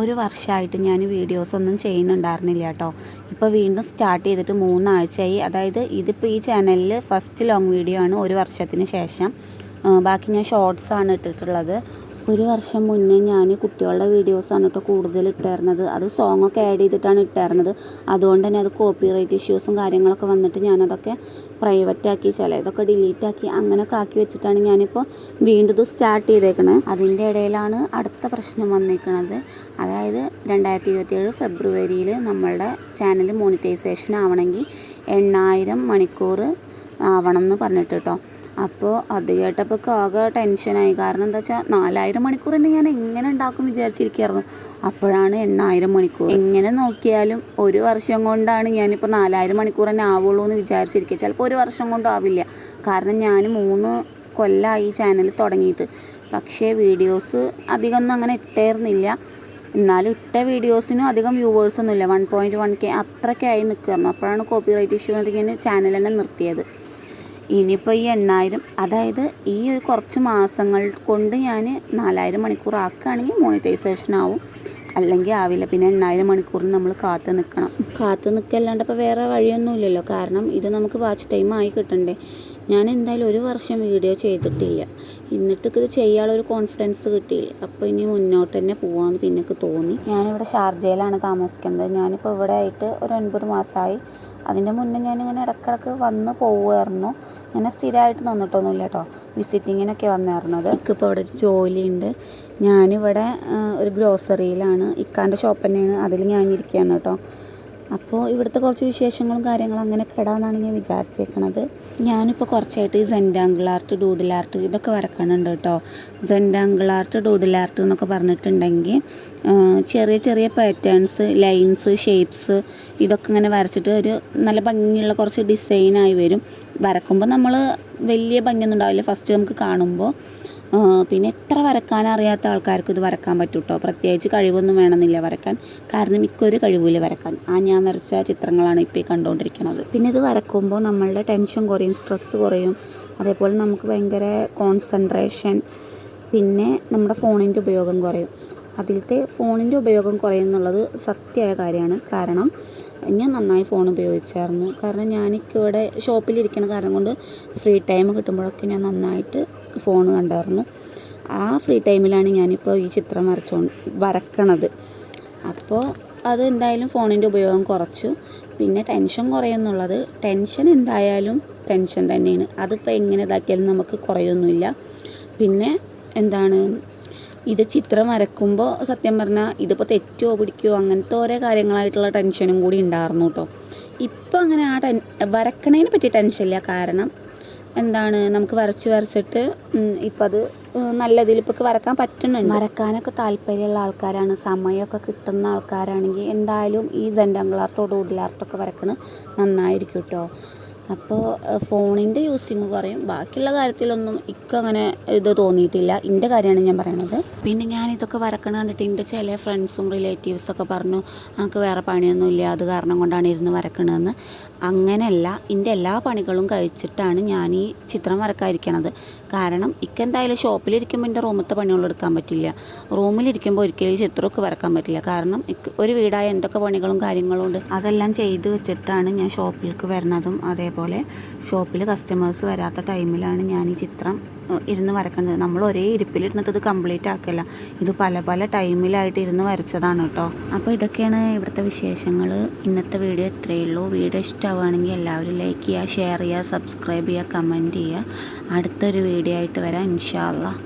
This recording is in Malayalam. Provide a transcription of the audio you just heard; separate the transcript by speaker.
Speaker 1: ഒരു വർഷമായിട്ട് ഞാൻ വീഡിയോസൊന്നും ചെയ്യുന്നുണ്ടായിരുന്നില്ല കേട്ടോ. ഇപ്പോൾ വീണ്ടും സ്റ്റാർട്ട് ചെയ്തിട്ട് 3 ആഴ്ചയായി. അതായത് ഇതിപ്പോൾ ഈ ചാനലിൽ ഫസ്റ്റ് ലോങ് വീഡിയോ ആണ് ഒരു വർഷത്തിന് ശേഷം. ബാക്കി ഞാൻ ഷോർട്സാണ് ഇട്ടിട്ടുള്ളത്. ഒരു വർഷം മുന്നേ ഞാൻ കുട്ടികളുടെ വീഡിയോസാണ് കേട്ടോ കൂടുതൽ ഇട്ടായിരുന്നത്. അത് സോങ്ങൊക്കെ ആഡ് ചെയ്തിട്ടാണ് ഇട്ടായിരുന്നത്. അതുകൊണ്ട് തന്നെ അത് കോപ്പിറൈറ്റ് ഇഷ്യൂസും കാര്യങ്ങളൊക്കെ വന്നിട്ട് ഞാനതൊക്കെ പ്രൈവറ്റാക്കി, ചിലതൊക്കെ ഡിലീറ്റാക്കി, അങ്ങനെയൊക്കെ ആക്കി വെച്ചിട്ടാണ് ഞാനിപ്പോൾ വീണ്ടും ഇത് സ്റ്റാർട്ട് ചെയ്തേക്കണത്. അതിൻ്റെ ഇടയിലാണ് അടുത്ത പ്രശ്നം വന്നിരിക്കുന്നത്. അതായത് 2027 ഫെബ്രുവരിയിൽ നമ്മളുടെ ചാനൽ മോണിറ്റൈസേഷൻ ആവണമെങ്കിൽ 8000 മണിക്കൂർ ആവണം എന്ന് പറഞ്ഞിട്ട് കേട്ടോ. അപ്പോൾ അത് കേട്ടപ്പോൾ ആകെ ടെൻഷനായി. കാരണം എന്താ വെച്ചാൽ 4000 മണിക്കൂർ തന്നെ ഞാൻ എങ്ങനെ ഉണ്ടാക്കും വിചാരിച്ചിരിക്കുകയായിരുന്നു. അപ്പോഴാണ് 8000 മണിക്കൂർ. എങ്ങനെ നോക്കിയാലും ഒരു വർഷം കൊണ്ടാണ് ഞാനിപ്പോൾ 4000 മണിക്കൂർ തന്നെ ആവുള്ളൂ എന്ന് വിചാരിച്ചിരിക്കുക. ചിലപ്പോൾ ഒരു വർഷം കൊണ്ടും ആവില്ല. കാരണം ഞാൻ 3 കൊല്ലമായി ചാനൽ തുടങ്ങിയിട്ട്. പക്ഷേ വീഡിയോസ് അധികമൊന്നും അങ്ങനെ ഇട്ടായിരുന്നില്ല. എന്നാലും ഇട്ട വീഡിയോസിനും അധികം വ്യൂവേഴ്സൊന്നുമില്ല. 1.1K അത്രയൊക്കെ ആയി നിൽക്കുകയായിരുന്നു. അപ്പോഴാണ് കോപ്പിറൈറ്റ് ഇഷ്യൂ വന്നിട്ട് ചാനൽ തന്നെ നിർത്തിയത്. ഇനിയിപ്പോൾ ഈ 8000, അതായത് ഈ ഒരു കുറച്ച് മാസങ്ങൾ കൊണ്ട് ഞാൻ 4000 മണിക്കൂർ ആക്കുകയാണെങ്കിൽ മോണിറ്റൈസേഷൻ ആവും, അല്ലെങ്കിൽ ആവില്ല. പിന്നെ 8000 മണിക്കൂറിന് നമ്മൾ കാത്തു നിൽക്കണം. കാത്തു നിൽക്കല്ലാണ്ട് ഇപ്പോൾ വേറെ വഴിയൊന്നുമില്ലല്ലോ. കാരണം ഇത് നമുക്ക് വാച്ച് ടൈം ആയി കിട്ടണ്ടേ. ഞാൻ എന്തായാലും ഒരു വർഷം വീഡിയോ ചെയ്തിട്ടില്ല. എന്നിട്ട് ഇത് ചെയ്യാനുള്ളൊരു കോൺഫിഡൻസ് കിട്ടിയില്ല. അപ്പോൾ ഇനി മുന്നോട്ട് തന്നെ പോകാമെന്ന് പിന്നൊക്കെ തോന്നി. ഞാനിവിടെ ഷാർജയിലാണ് താമസിക്കുന്നത്. ഞാനിപ്പോൾ ഇവിടെ ആയിട്ട് ഒരു 9 മാസമായി. അതിൻ്റെ മുന്നേ ഞാനിങ്ങനെ ഇടയ്ക്കിടയ്ക്ക് വന്ന് പോവുമായിരുന്നു. ഇങ്ങനെ സ്ഥിരമായിട്ട് നിന്നിട്ടൊന്നുമില്ല കേട്ടോ. വിസിറ്റിങ്ങിനൊക്കെ വന്നായിരുന്നത്. എനിക്കിപ്പോൾ ഇവിടെ ഒരു ജോലിയുണ്ട്. ഞാനിവിടെ ഒരു ഗ്രോസറിയിലാണ്. ഇക്കാൻ്റെ ഷോപ്പ് തന്നെയാണ്. അതിൽ ഞാനിരിക്കുകയാണ് കേട്ടോ. അപ്പോൾ ഇവിടുത്തെ കുറച്ച് വിശേഷങ്ങളും കാര്യങ്ങളും അങ്ങനെ ഇടാമെന്നാണ് ഞാൻ വിചാരിച്ചേക്കണത്. ഞാനിപ്പോൾ കുറച്ചായിട്ട് ഈ സെൻറ്റാങ്കിൾ ആർട്ട്, ഡൂഡിൽ ആർട്ട് ഇതൊക്കെ വരക്കണുണ്ട് കേട്ടോ. സെൻറ്റാങ്കിൾ ആർട്ട്, ഡൂഡിൽ ആർട്ട് എന്നൊക്കെ പറഞ്ഞിട്ടുണ്ടെങ്കിൽ ചെറിയ ചെറിയ പാറ്റേൺസ്, ലൈൻസ്, ഷേപ്സ് ഇതൊക്കെ ഇങ്ങനെ വരച്ചിട്ട് ഒരു നല്ല ഭംഗിയുള്ള കുറച്ച് ഡിസൈനായി വരും. വരക്കുമ്പോൾ നമ്മൾ വലിയ ഭംഗിയൊന്നും ഉണ്ടാവില്ല ഫസ്റ്റ് നമുക്ക് കാണുമ്പോൾ. പിന്നെ എത്ര വരക്കാൻ അറിയാത്ത ആൾക്കാർക്ക് ഇത് വരക്കാൻ പറ്റും കേട്ടോ. പ്രത്യേകിച്ച് കഴിവൊന്നും വേണമെന്നില്ല വരക്കാൻ. കാരണം മിക്കൊരു കഴിവില്ല വരക്കാൻ. ഞാൻ വരച്ച ചിത്രങ്ങളാണ് ഇപ്പോൾ ഈ കണ്ടുകൊണ്ടിരിക്കുന്നത്. പിന്നെ ഇത് വരക്കുമ്പോൾ നമ്മളുടെ ടെൻഷൻ കുറയും, സ്ട്രെസ്സ് കുറയും. അതേപോലെ നമുക്ക് ഭയങ്കര കോൺസെൻട്രേഷൻ, പിന്നെ നമ്മുടെ ഫോണിൻ്റെ ഉപയോഗം കുറയും. അതിലത്തെ ഫോണിൻ്റെ ഉപയോഗം കുറയുന്നുള്ളത് സത്യമായ കാര്യമാണ്. കാരണം ഞാൻ നന്നായി ഫോൺ ഉപയോഗിച്ചായിരുന്നു. കാരണം ഞാനിവിടെ ഷോപ്പിലിരിക്കുന്ന കാരണം കൊണ്ട് ഫ്രീ ടൈം കിട്ടുമ്പോഴൊക്കെ ഞാൻ നന്നായിട്ട് ഫോൺ കണ്ടായിരുന്നു. ആ ഫ്രീ ടൈമിലാണ് ഞാനിപ്പോൾ ഈ ചിത്രം വരക്കണത്. അപ്പോൾ അത് എന്തായാലും ഫോണിൻ്റെ ഉപയോഗം കുറച്ചു. പിന്നെ ടെൻഷൻ കുറയുന്നുള്ളത്, ടെൻഷൻ എന്തായാലും ടെൻഷൻ തന്നെയാണ്. അതിപ്പോൾ എങ്ങനെ ഇതാക്കിയാലും നമുക്ക് കുറയൊന്നുമില്ല. പിന്നെ എന്താണ്, ഇത് ചിത്രം വരക്കുമ്പോൾ സത്യം പറഞ്ഞാൽ ഇതിപ്പോൾ തെറ്റോ പിടിക്കുകയോ അങ്ങനത്തെ ഓരോ കാര്യങ്ങളായിട്ടുള്ള ടെൻഷനും കൂടി ഉണ്ടായിരുന്നു കേട്ടോ. ഇപ്പോൾ അങ്ങനെ വരക്കണതിനെ പറ്റി ടെൻഷനില്ല. കാരണം എന്താണ്, നമുക്ക് വരച്ചിട്ട് ഇപ്പം അത് നല്ല ഇതിലിപ്പോൾ വരക്കാൻ പറ്റുന്നുണ്ട്. വരക്കാനൊക്കെ താല്പര്യമുള്ള ആൾക്കാരാണ്, സമയമൊക്കെ കിട്ടുന്ന ആൾക്കാരാണെങ്കിൽ എന്തായാലും ഈ സെൻറ്റാങ്കിൾ ആർട്ടോ, ഡൂഡിൽ ആർട്ടൊക്കെ വരക്കണത് നന്നായിരിക്കും കേട്ടോ. അപ്പോൾ ഫോണിൻ്റെ യൂസിങ് കുറയും. ബാക്കിയുള്ള കാര്യത്തിലൊന്നും അങ്ങനെ ഇത് തോന്നിയിട്ടില്ല. എൻ്റെ കാര്യമാണ് ഞാൻ പറയണത്. പിന്നെ ഞാനിതൊക്കെ വരക്കണ കണ്ടിട്ട് എൻ്റെ ചില ഫ്രണ്ട്സും റിലേറ്റീവ്സൊക്കെ പറഞ്ഞു നമുക്ക് വേറെ പണിയൊന്നുമില്ല, അത് കാരണം കൊണ്ടാണ് ഇരുന്ന് വരക്കണതെന്ന്. അങ്ങനെയല്ല, എൻ്റെ എല്ലാ പണികളും കഴിച്ചിട്ടാണ് ഞാൻ ഈ ചിത്രം വരക്കാതിരിക്കണത്. കാരണം എന്തായാലും ഷോപ്പിലിരിക്കുമ്പോൾ എൻ്റെ റൂമത്തെ പണികളും എടുക്കാൻ പറ്റില്ല. റൂമിലിരിക്കുമ്പോൾ ഒരിക്കലും ഈ ചിത്രമൊക്കെ വരക്കാൻ പറ്റില്ല. കാരണം ഒരു വീടായ എന്തൊക്കെ പണികളും കാര്യങ്ങളും ഉണ്ട്, അതെല്ലാം ചെയ്ത് വെച്ചിട്ടാണ് ഞാൻ ഷോപ്പിലേക്ക് വരുന്നതും. അതേപോലെ ഷോപ്പിൽ കസ്റ്റമേഴ്സ് വരാത്ത ടൈമിലാണ് ഞാൻ ഈ ചിത്രം ഇരുന്ന് വരക്കുന്നത്. നമ്മൾ ഒരേ ഇരിപ്പിലിരുന്നിട്ട് ഇത് കംപ്ലീറ്റ് ആക്കില്ല. ഇത് പല ടൈമിലായിട്ട് ഇരുന്ന് വരച്ചതാണ് കേട്ടോ. അപ്പോൾ ഇതൊക്കെയാണ് ഇവിടുത്തെ വിശേഷങ്ങൾ. ഇന്നത്തെ വീഡിയോ ഇത്രയേ ഉള്ളൂ. വീഡിയോ ഇഷ്ടമാവുകയാണെങ്കിൽ എല്ലാവരും ലൈക്ക് ചെയ്യുക, ഷെയർ ചെയ്യുക, സബ്സ്ക്രൈബ് ചെയ്യുക, കമൻറ്റ് ചെയ്യുക. അടുത്തൊരു വീഡിയോ ആയിട്ട് വരാം ഇൻഷാ അല്ലാഹ്.